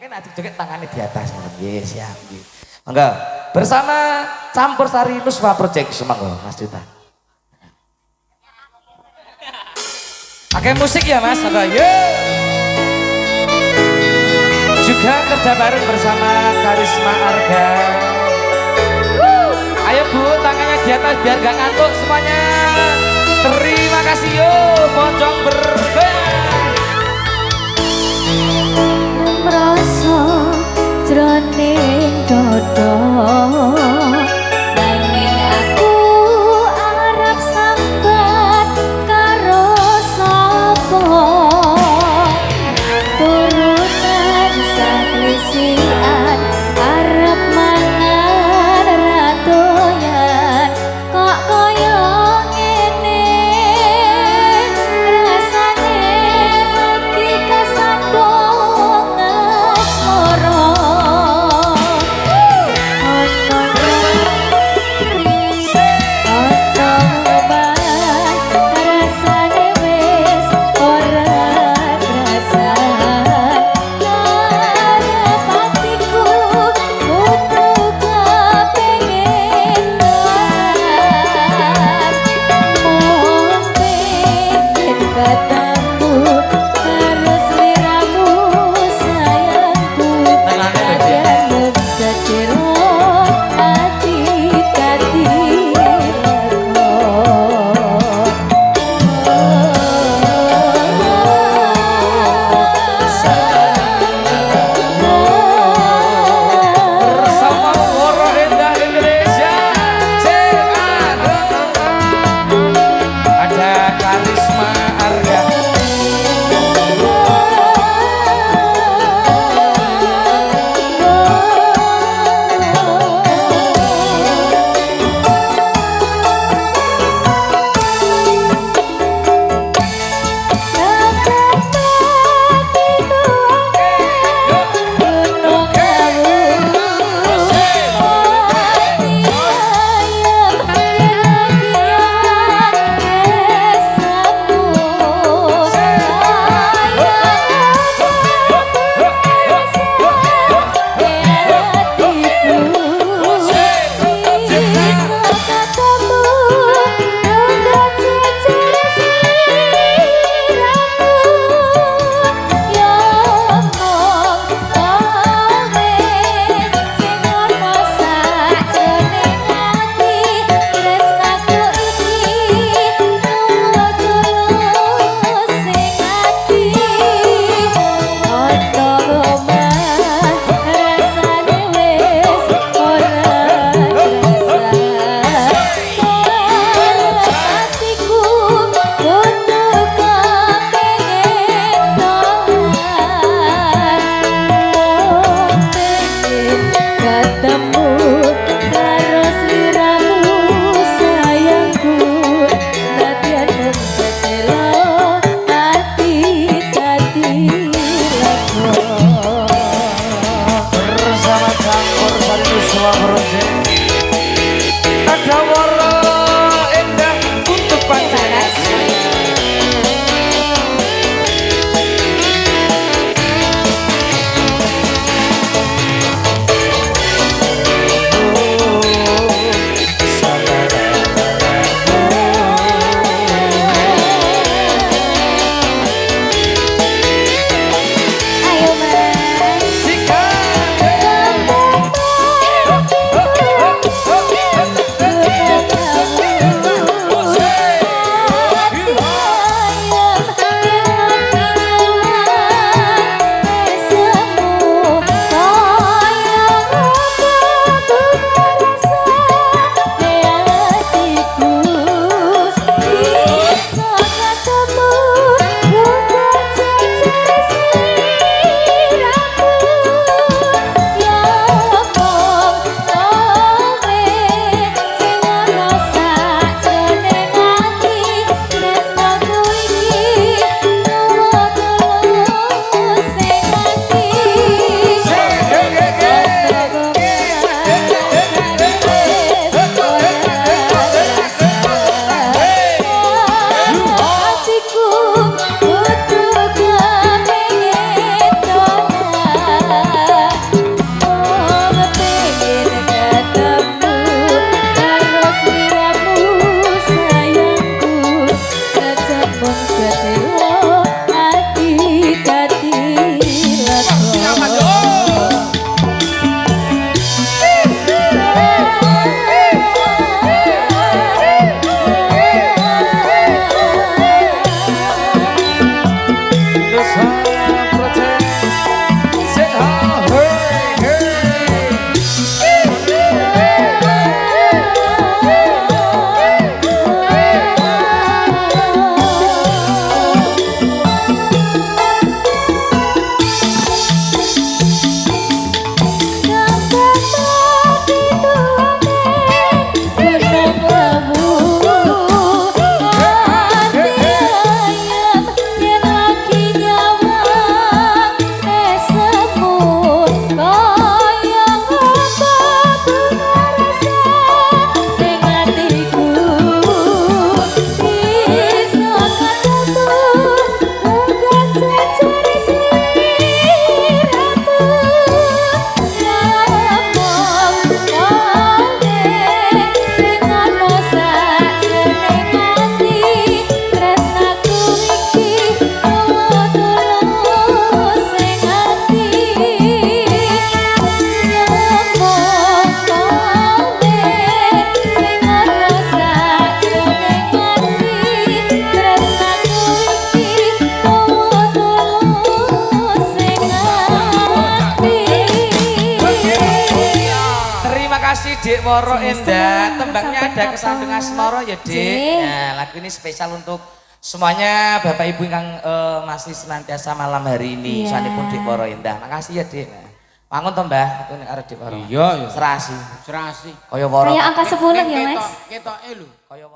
Oke, nanti joget tangannya di atas. Yes, siap. Mangga bersama Campur Sari Nuswa Project semangga Mas Duta. Pakai musik ya Mas, mangga. Juga kerja bareng bersama Karisma Arga. Ayo Bu, tangannya di atas biar gak ngantuk semuanya. Terima kasih yo, pocong bergoyang. Merasa jroning dodo nanging aku arep sambat karo sapa turunan saklisian arep mangan ratoyan kok kaya ngene rasane kasih Dik Woro Seneng Endah. Tembangnya sampai ada kesamping kapan. Asmoro ya Dik. Jih. Nah lagu ini spesial untuk semuanya Bapak Ibu yang masih senantiasa malam hari ini. Iya. Sanipun Dik Woro Endah. Makasih ya Dik. Bangun toh Mbah, aku nek arep Dik Woro. Iya, iya. Serasi. Serasi. Kaya Woro. Kayak angka 10 ya, Mas. Ketoke lho. Kaya